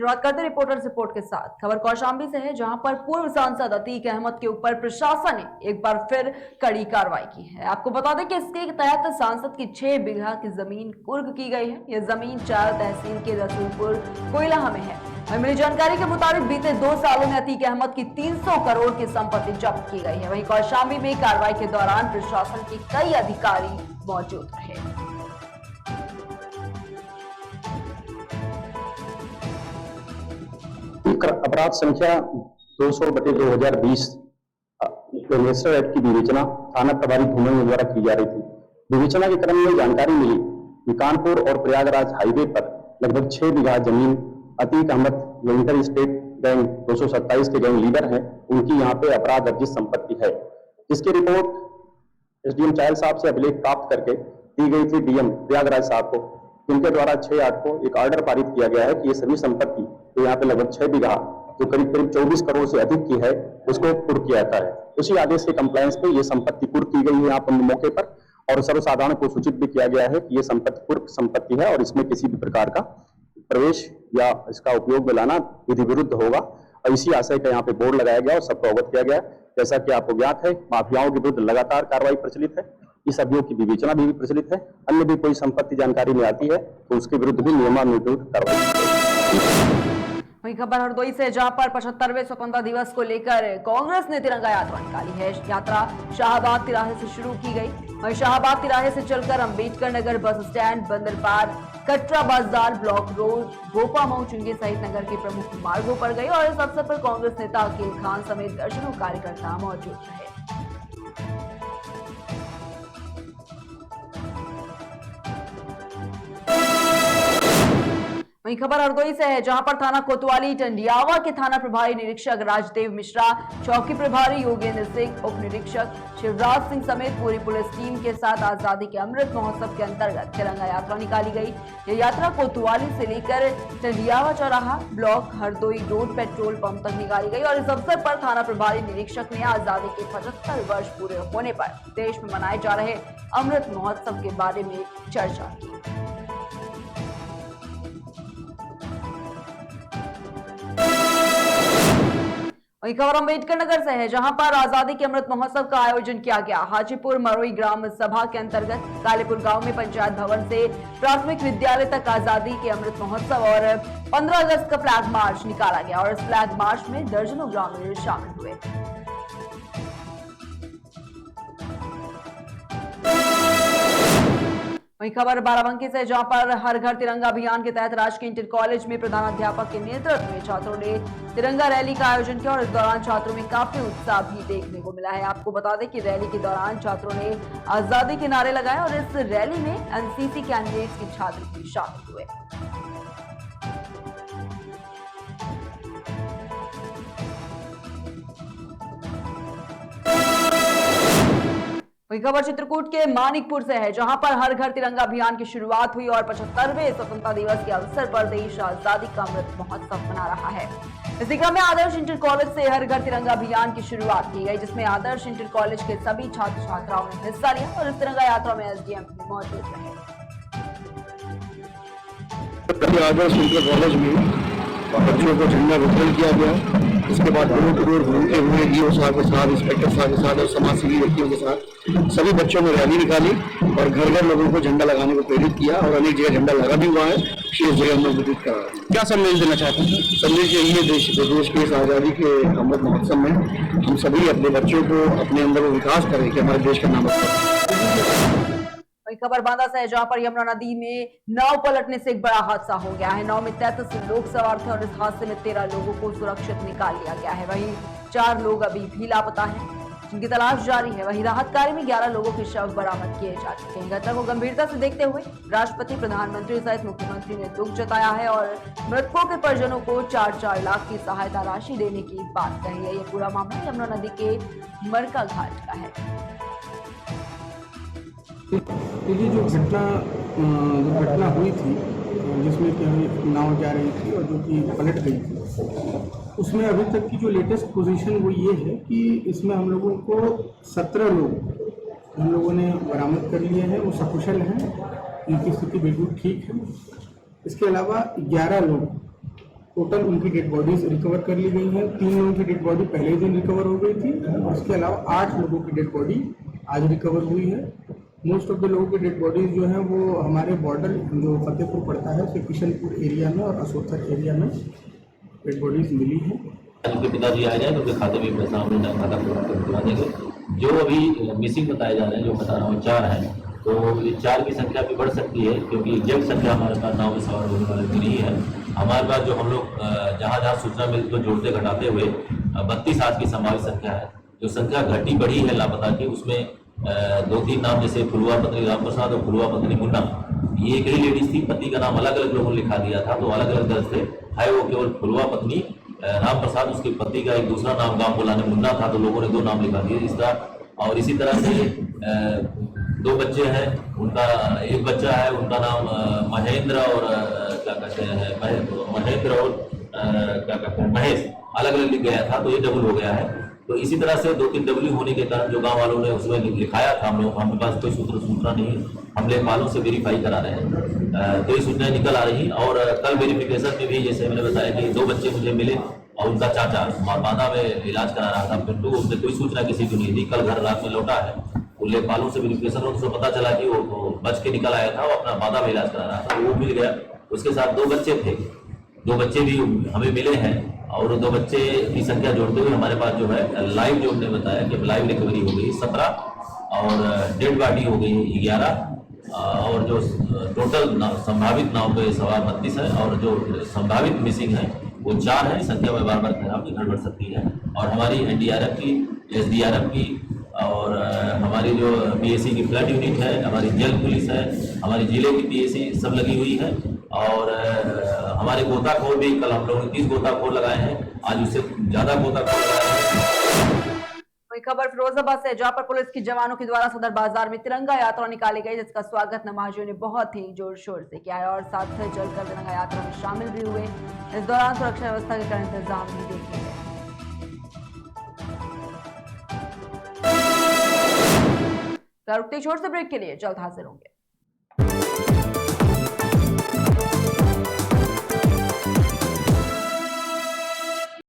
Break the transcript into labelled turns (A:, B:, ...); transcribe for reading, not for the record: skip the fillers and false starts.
A: शुरुआत करते reporters report के साथ। खबर कौशाम्बी से है, जहां पर पूर्व सांसद अतीक अहमद के ऊपर प्रशासन ने एक बार फिर कड़ी कार्रवाई की है। आपको बता दें कि इसके तहत सांसद की 6 बीघा की जमीन कुर्क की गई है। यह जमीन चार तहसील के रसूलपुर कोयलाहा में है। मिली जानकारी के मुताबिक बीते 2 सालों में अतीक अहमद की 300 करोड़ की संपत्ति जब्त की गई है। वहीं कौशाम्बी में कार्रवाई के दौरान प्रशासन के कई अधिकारी मौजूद रहे।
B: अपराध संख्या 200/2020 इन्वेस्टर एक्ट की विवेचना थाना प्रभारी धूमन द्वारा की जा रही थी। विवेचना के क्रम में जानकारी मिली कि कानपुर और प्रयागराज हाईवे पर लगभग 6 बीघा जमीन अतीक अहमद जो इंटर स्टेट गैंग 227 के गैंग लीडर हैं, उनकी यहाँ पे अपराध अर्जित संपत्ति है, जिसकी रिपोर्ट एसडीएम चायल साहब से अभिलेख प्राप्त करके दी गई थी डीएम प्रयागराज साहब को। उनके द्वारा 6/8 को एक ऑर्डर पारित किया गया है कि ये सभी संपत्ति तो यहाँ पे लगभग 6 बीघा जो करीब 24 करोड़ से अधिक की है, उसको कुर्क किया जाता है। उसी आदेश के कंप्लायंस में ये संपत्ति कुर्क की गई है यहाँ पर मौके पर, और सर्वसाधारण को सूचित भी किया गया है कि ये संपत्ति कुर्क संपत्ति है और इसमें किसी भी प्रकार का प्रवेश या इसका उपयोग में लाना विधि विरुद्ध होगा। और इसी आशय का यहाँ पे बोर्ड लगाया गया और सबको अवगत किया गया। जैसा कि आपको ज्ञात है, माफियाओं के विरुद्ध लगातार कार्रवाई प्रचलित है, इस अभियोग की विवेचना भी प्रचलित है। अन्य भी कोई संपत्ति जानकारी में आती है तो उसके विरुद्ध भी नियमानुरूप कार्रवाई।
A: वहीं खबर हरदोई से, जहां पर 75वें स्वतंत्रता दिवस को लेकर कांग्रेस ने तिरंगा यात्रा निकाली है। यात्रा शाहबाद तिराहे से शुरू की गई। वहीं शाहबाद तिराहे से चलकर अंबेडकर नगर बस स्टैंड, बंदरपार, कटरा बाजार, ब्लॉक रोड, गोपा मऊ, चुंगी सहित नगर के प्रमुख मार्गों पर गई और इस अवसर पर कांग्रेस नेता अकील खान समेत दर्जनों कार्यकर्ता मौजूद रहे। वहीं खबर हरदोई से है, जहां पर थाना कोतवाली टंडियावा के थाना प्रभारी निरीक्षक राजदेव मिश्रा, चौकी प्रभारी योगेंद्र सिंह, उप निरीक्षक शिवराज सिंह समेत पूरी पुलिस टीम के साथ आजादी के अमृत महोत्सव के अंतर्गत तिरंगा यात्रा निकाली गई। यह यात्रा कोतवाली से लेकर टंडियावा चौराहा, block Hardoi road, petrol pump तक निकाली गई और इस अवसर पर थाना प्रभारी निरीक्षक ने आजादी के 75 वर्ष पूरे होने पर देश में मनाए जा रहे अमृत महोत्सव के बारे में चर्चा की। वहीं खबर अंबेडकर नगर से है, जहां पर आजादी के अमृत महोत्सव का आयोजन किया गया। हाजीपुर मरोई ग्राम सभा के अंतर्गत कालेपुर गांव में पंचायत भवन से प्राथमिक विद्यालय तक आजादी के अमृत महोत्सव और 15 अगस्त का फ्लैग मार्च निकाला गया और इस फ्लैग मार्च में दर्जनों ग्रामीण शामिल हुए। वहीं खबर बाराबंकी से, जहां पर हर घर तिरंगा अभियान के तहत राजकीय इंटर कॉलेज में प्रधानाध्यापक के नेतृत्व में छात्रों ने तिरंगा रैली का आयोजन किया और इस दौरान छात्रों में काफी उत्साह भी देखने को मिला है। आपको बता दें कि रैली के दौरान छात्रों ने आजादी के नारे लगाए और इस रैली में एनसीसी कैंडिडेट्स के छात्र भी शामिल हुए। वही खबर चित्रकूट के मानिकपुर से है, जहां पर हर घर तिरंगा अभियान की शुरुआत हुई और 75वें स्वतंत्रता दिवस के अवसर पर देश आजादी का अमृत महोत्सव मना रहा है। इसी क्रम में आदर्श इंटर कॉलेज से हर घर तिरंगा अभियान की शुरुआत की गई, जिसमें आदर्श इंटर कॉलेज के सभी छात्र छात्राओं ने हिस्सा लिया और इस तिरंगा यात्रा में एसडीएम भी मौजूद रहे।
C: आदर्श इंटर कॉलेज में बच्चों को झंडा वितरण किया गया। इसके बाद डोर टू डोर घूमते हुए डीओ साहब के साथ, इंस्पेक्टर साहब के साथ और समाजसेवी व्यक्तियों के साथ सभी बच्चों ने रैली निकाली और घर घर लोगों को झंडा लगाने को प्रेरित किया और अनेक जगह झंडा लगा भी हुआ है, शेष जगह हम लोग वितरित करा रहे हैं। क्या संदेश देना चाहते हैं? संदेश यही है, देश के इस आज़ादी के अमृत महोत्सव में हम सभी अपने बच्चों को अपने अंदर वो विकास करें कि हमारे देश का नाम
A: वही खबर बांदा से है, जहां पर यमुना नदी में नाव पलटने से एक बड़ा हादसा हो गया है। नाव में 33 लोग सवार थे और इस हादसे में 13 लोगों को सुरक्षित निकाल लिया गया है। वहीं 4 लोग अभी भी लापता हैं, जिनकी तलाश जारी है। वहीं राहत कार्य में 11 लोगों के शव बरामद किए जा चुके हैं। घटना को गंभीरता से देखते हुए राष्ट्रपति, प्रधानमंत्री सहित मुख्यमंत्री ने दुख जताया है और मृतकों के परिजनों को 4-4 लाख की सहायता राशि देने की बात कही है। ये पूरा मामला यमुना नदी के मरका घाट का है।
D: ये जो घटना हुई थी, जिसमें कि नाव जा रही थी और जो कि पलट गई थी, उसमें अभी तक की जो लेटेस्ट पोजीशन वो ये है कि इसमें हम लोगों को 17 लोग हम लोगों ने बरामद कर लिए हैं, वो सकुशल हैं, उनकी स्थिति बिल्कुल ठीक है। इसके अलावा 11 लोग टोटल उनकी डेड बॉडीज रिकवर कर ली गई हैं। 3 लोगों की डेड बॉडी पहले ही दिन रिकवर हो गई थी, उसके अलावा 8 लोगों की डेड बॉडी आज रिकवर हुई है। मोस्ट ऑफ द लोगों की डेड बॉडीज जो है वो हमारे बॉर्डर जो फतेहपुर पड़ता है उसके किशनपुर एरिया में और असोथर एरिया में डेड बॉडीज मिली है।
E: उनके पिताजी आ जाए तो उनके खाते में पैसा हम लोग खाता करवा देंगे। जो अभी मिसिंग बताए जा रहे हैं, जो बता रहा हूँ 4 हैं, तो ये 4 की संख्या भी बढ़ सकती है क्योंकि एग्जैक्ट संख्या हमारे पास नाव में सवार होने वाले की नहीं है। हमारे पास जो हम लोग जहाँ जहाँ सूचना मिलती तो जोड़ते घटाते हुए 32 आज की संभावित संख्या है। जो संख्या घटी बढ़ी है लापता की, उसमें 2-3 नाम जैसे फुलवा पत्नी राम प्रसाद और फुलवा पत्नी मुन्ना, ये एक ही लेडीज थी। पति का नाम अलग अलग लोगों ने लिखा दिया था, तो अलग अलग दर्ज थे। है वो केवल फुलवा पत्नी राम प्रसाद, उसके पति का एक दूसरा नाम गांव बुलाने मुन्ना था, तो लोगों ने 2 नाम लिखा दिए इसका। और इसी तरह से 2 बच्चे हैं, उनका एक बच्चा है, उनका नाम महेंद्र और क्या कहते हैं महेंद्र और क्या कहते हैं महेश, अलग अलग लिख गया था, तो ये डबल हो गया है। तो इसी तरह से 2-3 डबल होने के कारण जो गांव वालों ने उसमें लिखाया था, हम लोग हमारे पास कोई सूचना नहीं, हम लेखपालों से वेरीफाई करा रहे हैं, तो ये सूचनाएं निकल आ रही। और कल वेरिफिकेशन में भी जैसे मैंने बताया कि 2 बच्चे मुझे मिले और उनका चाचा बांदा में इलाज करा रहा था, फिर तो उससे कोई सूचना किसी को नहीं थी। कल घर रात में लौटा है, वो लेखपालों से वेरिफिकेशन उनसे पता चला कि वो बच के निकल आया था, वो अपना बांदा में इलाज करा रहा था, वो मिल गया। उसके साथ 2 बच्चे थे, 2 बच्चे भी हमें मिले हैं और 2 बच्चे की संख्या जोड़ते हुए हमारे पास जो है लाइव, जो हमने बताया कि लाइव रिकवरी हो गई 17 और डेड बॉडी हो गई 11 और जो टोटल संभावित नाव पे सवार 32 है और जो संभावित मिसिंग है वो 4 है। संख्या में बार बार खराब बढ़ सकती है। और हमारी एनडीआरएफ की, एसडीआरएफ की और हमारी जो पीएसी की फ्लड यूनिट है, हमारी जल पुलिस है, हमारी जिले की पीएसी सब लगी हुई है। और हमारे गोताखोर भी, कल हम लोगों ने 30 गोताखोर लगाए हैं, आज उससे ज्यादा गोताखोर लगाए हैं।
A: वही खबर फिरोजाबाद से, जहां पर पुलिस के जवानों के द्वारा सदर बाजार में तिरंगा यात्रा निकाली गई, जिसका स्वागत नमाजियों ने बहुत ही जोर शोर से किया है और साथ ही चलकर तिरंगा यात्रा में शामिल भी हुए। इस दौरान सुरक्षा व्यवस्था के कड़े इंतजाम भी देखे गए। रुकते छोर से ब्रेक के लिए जल्द हाजिर होंगे।